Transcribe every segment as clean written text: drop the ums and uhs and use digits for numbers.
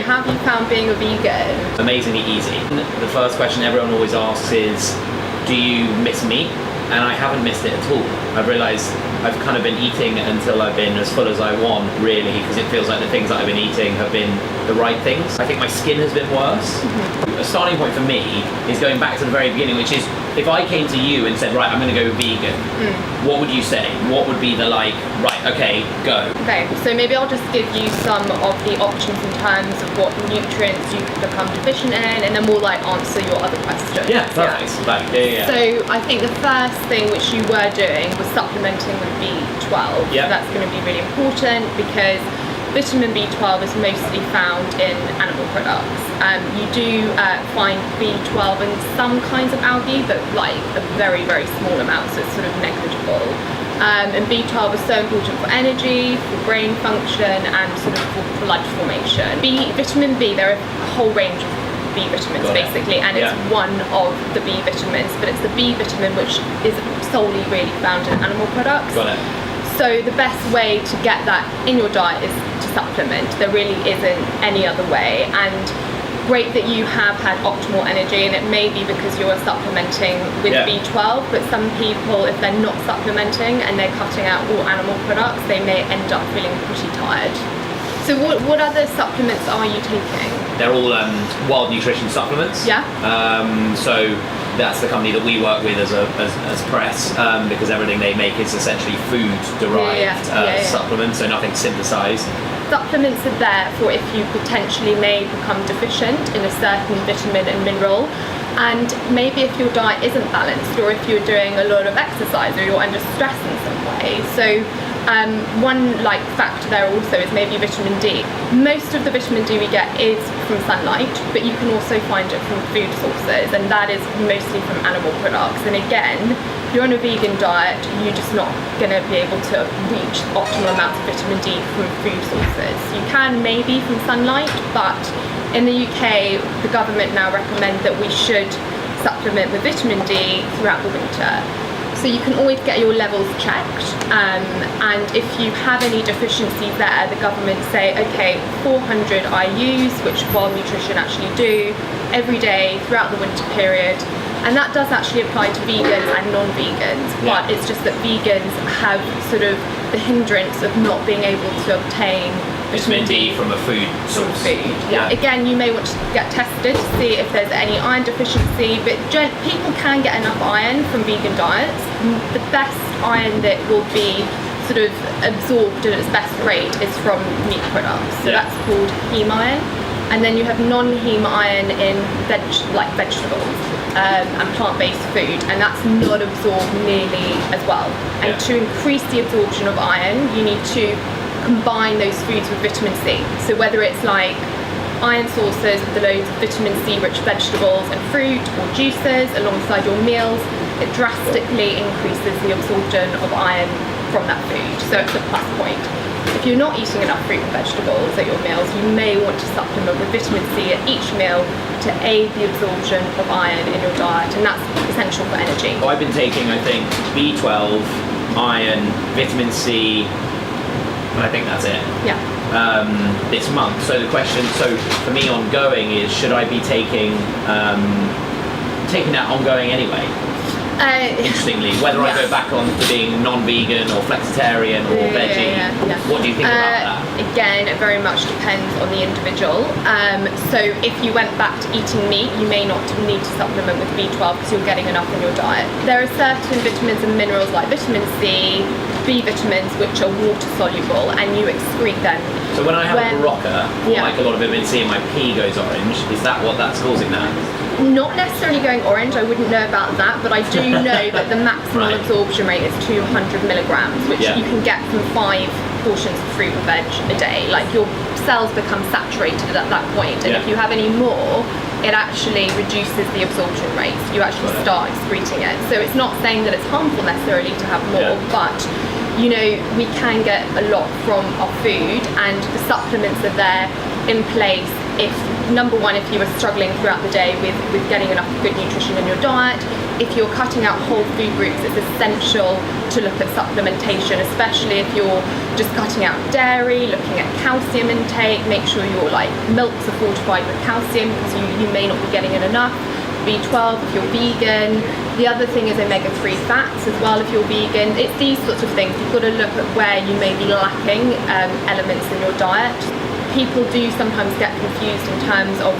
how have you found being a vegan? Amazingly easy. The first question everyone always asks is, do you miss meat? And I haven't missed it at all. I've realised I've kind of been eating until I've been as full as I want, really, because it feels like the things that I've been eating have been the right things. I think my skin has been worse. A starting point for me is going back to the very beginning, which is, if I came to you and said, right, I'm going to go vegan, what would you say? What would be the right, okay, go? Okay, so maybe I'll just give you some of the options in terms of what nutrients you could become deficient in, and then we'll answer your other questions. Yeah, perfect. Yeah. So I think the first thing which you were doing was supplementing with B12. Yeah. So that's going to be really important because vitamin B12 is mostly found in animal products. You do find B12 in some kinds of algae, but like a very, very small amount, so it's sort of negligible. And B12 is so important for energy, for brain function, and sort of for blood formation. Vitamin B, there are a whole range of B vitamins basically, and it's one of the B vitamins, but it's the B vitamin which is solely really found in animal products. Got it. So the best way to get that in your diet is to supplement. There really isn't any other way, and great that you have had optimal energy, and it may be because you're supplementing with B12, but some people, if they're not supplementing and they're cutting out all animal products, they may end up feeling pretty tired. So what other supplements are you taking? They're all Wild Nutrition supplements. Yeah. So that's the company that we work with as Press, because everything they make is essentially food derived supplements, so nothing synthesized. Supplements are there for if you potentially may become deficient in a certain vitamin and mineral, and maybe if your diet isn't balanced, or if you're doing a lot of exercise, or you're under stress in some way. So one factor there also is maybe vitamin D. Most of the vitamin D we get is from sunlight, but you can also find it from food sources, and that is mostly from animal products. And again, if you're on a vegan diet, you're just not going to be able to reach optimal amounts of vitamin D from food sources. You can maybe from sunlight, but in the UK, the government now recommend that we should supplement with vitamin D throughout the winter. So you can always get your levels checked, and if you have any deficiencies there, the government say, okay, 400 IUs, which Wild Nutrition actually do every day throughout the winter period. And that does actually apply to vegans and non-vegans, but it's just that vegans have sort of the hindrance of not being able to obtain vitamin D from a food source. Again, you may want to get tested to see if there's any iron deficiency, but people can get enough iron from vegan diets. The best iron that will be sort of absorbed at its best rate is from meat products, so that's called heme iron. And then you have non-heme iron in vegetables and plant-based food, and that's not absorbed nearly as well. And to increase the absorption of iron, you need to combine those foods with vitamin C. So whether it's like iron sources with the loads of vitamin C rich vegetables and fruit, or juices alongside your meals, it drastically increases the absorption of iron from that food. So it's a plus point. If you're not eating enough fruit and vegetables at your meals, you may want to supplement with vitamin C at each meal to aid the absorption of iron in your diet, and that's essential for energy. I've been taking, I think, B12, iron, vitamin C, and I think that's it. Yeah. This month. So the question, for me ongoing is, should I be taking that ongoing anyway? Interestingly, whether I go back on to being non-vegan or flexitarian or veggie, what do you think about that? Again, it very much depends on the individual. So if you went back to eating meat, you may not need to supplement with B12 because you're getting enough in your diet. There are certain vitamins and minerals like vitamin C, B vitamins, which are water soluble, and you excrete them. So when I have a Berocca, or like a lot of vitamin C and my pee goes orange, is that what's causing that? Not necessarily going orange, I wouldn't know about that, but I do know that the maximum absorption rate is 200 milligrams, which you can get from 5 portions of fruit and veg a day. Like, your cells become saturated at that point, and if you have any more, it actually reduces the absorption rate. You actually start excreting it. So it's not saying that it's harmful necessarily to have more, but you know, we can get a lot from our food, and the supplements are there in place if, number one, if you were struggling throughout the day with getting enough good nutrition in your diet, if you're cutting out whole food groups, it's essential to look at supplementation, especially if you're just cutting out dairy, looking at calcium intake, make sure your milks are fortified with calcium because you may not be getting it enough. B12 if you're vegan. The other thing is omega-3 fats as well if you're vegan. It's these sorts of things. You've got to look at where you may be lacking elements in your diet. People do sometimes get confused in terms of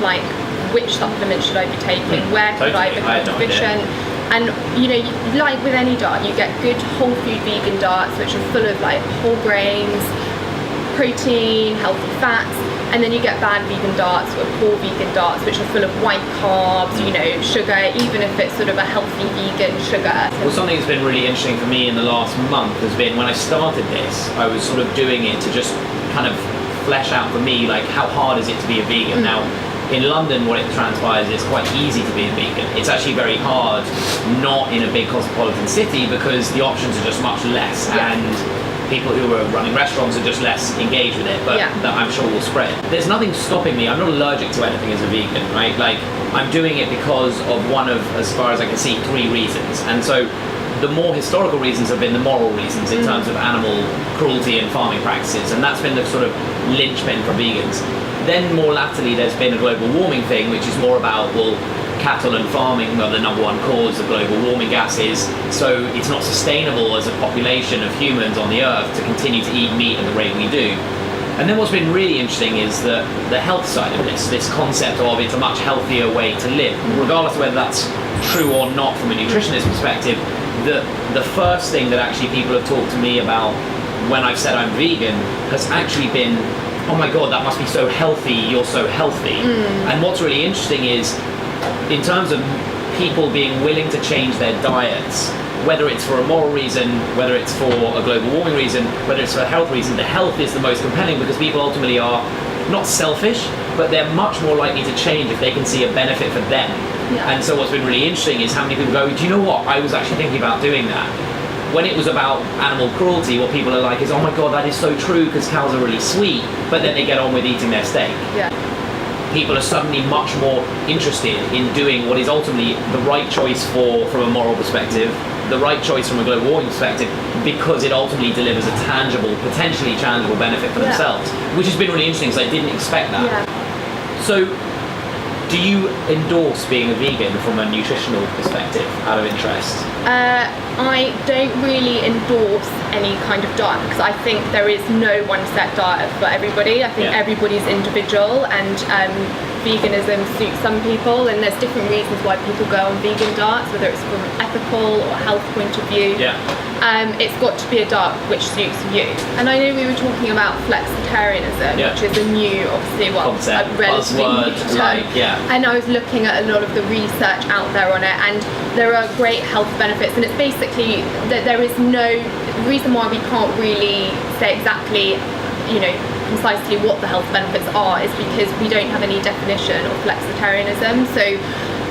which supplement should I be taking, where could I become deficient. And like with any diet, you get good whole food vegan diets which are full of whole grains, protein, healthy fats, and then you get bad vegan diets or poor vegan diets which are full of white carbs, sugar, even if it's sort of a healthy vegan sugar. Well, something that's been really interesting for me in the last month has been when I started this, I was sort of doing it to just kind of flesh out for me how hard is it to be a vegan. Now in London what it transpires is quite easy to be a vegan. It's actually very hard not in a big cosmopolitan city because the options are just much less, and people who are running restaurants are just less engaged with it, but that I'm sure will spread. There's nothing stopping me. I'm not allergic to anything as a vegan, right? I'm doing it because of one of, as far as I can see, 3 reasons. And so the more historical reasons have been the moral reasons in terms of animal cruelty and farming practices, and that's been the sort of linchpin for vegans. Then more latterly there's been a global warming thing, which is more about, cattle and farming are the number one cause of global warming gases, so it's not sustainable as a population of humans on the earth to continue to eat meat at the rate we do. And then what's been really interesting is the health side of this concept of it's a much healthier way to live, regardless of whether that's true or not from a nutritionist perspective. The first thing that actually people have talked to me about when I've said I'm vegan has actually been, oh my god, that must be so healthy, you're so healthy. And what's really interesting is, in terms of people being willing to change their diets, whether it's for a moral reason, whether it's for a global warming reason, whether it's for a health reason, the health is the most compelling because people ultimately are not selfish, but they're much more likely to change if they can see a benefit for them. And so what's been really interesting is how many people go, do you know what, I was actually thinking about doing that. When it was about animal cruelty, what people are like is, oh my god, that is so true because cows are really sweet, but then they get on with eating their steak. People are suddenly much more interested in doing what is ultimately the right choice from a moral perspective, the right choice from a global warming perspective, because it ultimately delivers a potentially tangible benefit for themselves, which has been really interesting because I didn't expect that. So, do you endorse being a vegan from a nutritional perspective, out of interest? I don't really endorse any kind of diet because I think there is no one set diet for everybody. I think everybody's individual, and veganism suits some people, and there's different reasons why people go on vegan diets, whether it's from an ethical or health point of view. It's got to be a diet which suits you. And I know we were talking about flexitarianism, which is a new, obviously, concept, a relatively new term. And I was looking at a lot of the research out there on it, and there are great health benefits, and it's basically that there is no reason why we can't really say exactly, precisely what the health benefits are is because we don't have any definition of flexitarianism. So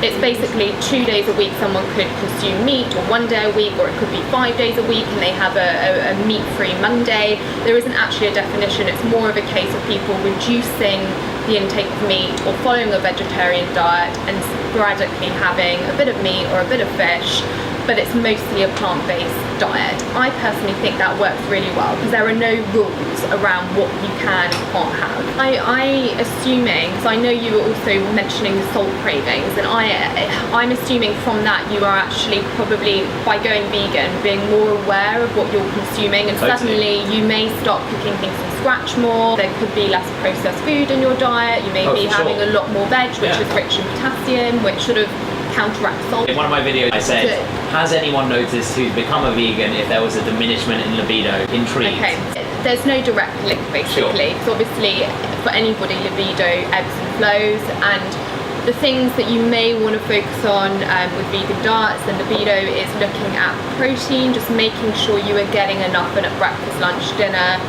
it's basically 2 days a week someone could consume meat, or 1 day a week, or it could be 5 days a week and they have a meat-free Monday. There isn't actually a definition. It's more of a case of people reducing the intake of meat or following a vegetarian diet and sporadically having a bit of meat or a bit of fish, but it's mostly a plant-based diet. I personally think that works really well because there are no rules around what you can and can't have. I assuming, because I know you were also mentioning the salt cravings, and I'm assuming from that you are actually probably, by going vegan, being more aware of what you're consuming, and suddenly you may start cooking things from scratch more. There could be less processed food in your diet. You may be having a lot more veg, which is rich in potassium, which sort of counteract salt. In one of my videos I said, has anyone noticed who's become a vegan if there was a diminishment in libido? Intrigued. Okay, there's no direct link basically, because obviously for anybody libido ebbs and flows, and the things that you may want to focus on with vegan diets and libido is looking at protein, just making sure you are getting enough at breakfast, lunch, dinner,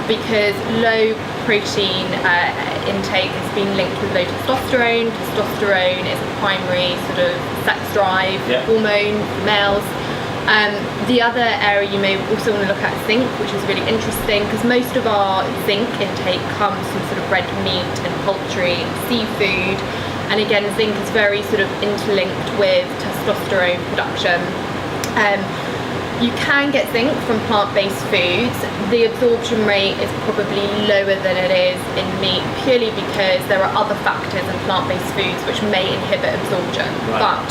because low protein intake has been linked with low testosterone. Testosterone is a primary sort of sex drive hormone for males. The other area you may also want to look at is zinc, which is really interesting because most of our zinc intake comes from sort of red meat and poultry and seafood. And again, zinc is very sort of interlinked with testosterone testosterone production. You can get zinc from plant-based foods. The absorption rate is probably lower than it is in meat, purely because there are other factors in plant-based foods which may inhibit absorption. Right. But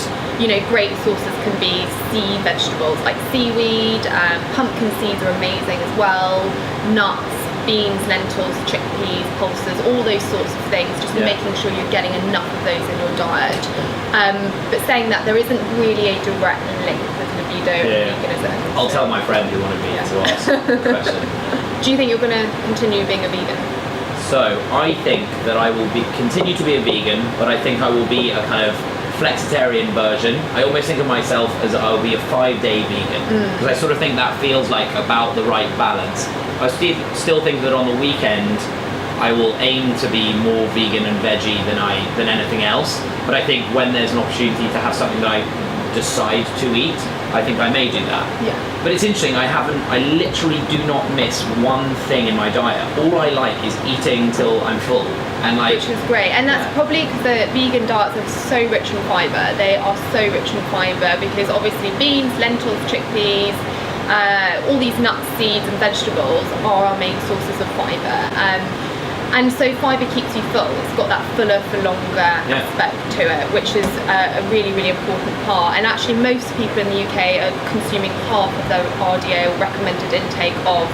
great sources can be sea vegetables like seaweed, pumpkin seeds are amazing as well, nuts, beans, lentils, chickpeas, pulses, all those sorts of things, just making sure you're getting enough of those in your diet. But saying that there isn't really a direct link with libido and veganism. I'll tell my friend who wanted me to ask the question. Do you think you're going to continue being a vegan? So I think that I will continue to be a vegan, but I think I will be a kind of flexitarian version. I almost think of myself as I'll be a 5-day vegan, because I sort of think that feels like about the right balance. I still think that on the weekend I will aim to be more vegan and veggie than anything else, but I think when there's an opportunity to have something that I decide to eat, I think I may do that. Yeah. But it's interesting, I literally do not miss one thing in my diet. All I like is eating till I'm full. And which is great, and that's probably because the vegan diets are so rich in fibre. They are so rich in fibre because obviously beans, lentils, chickpeas, all these nuts, seeds and vegetables are our main sources of fibre. And so fibre keeps you full. It's got that fuller for longer aspect to it, which is a really, really important part. And actually most people in the UK are consuming half of their RDA or recommended intake of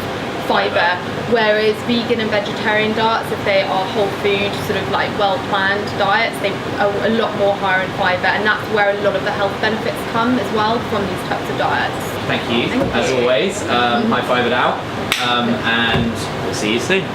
fibre, whereas vegan and vegetarian diets, if they are whole food, sort of like well-planned diets, they are a lot more higher in fibre, and that's where a lot of the health benefits come as well from these types of diets. Thank you, as always. High five it out, and we'll see you soon.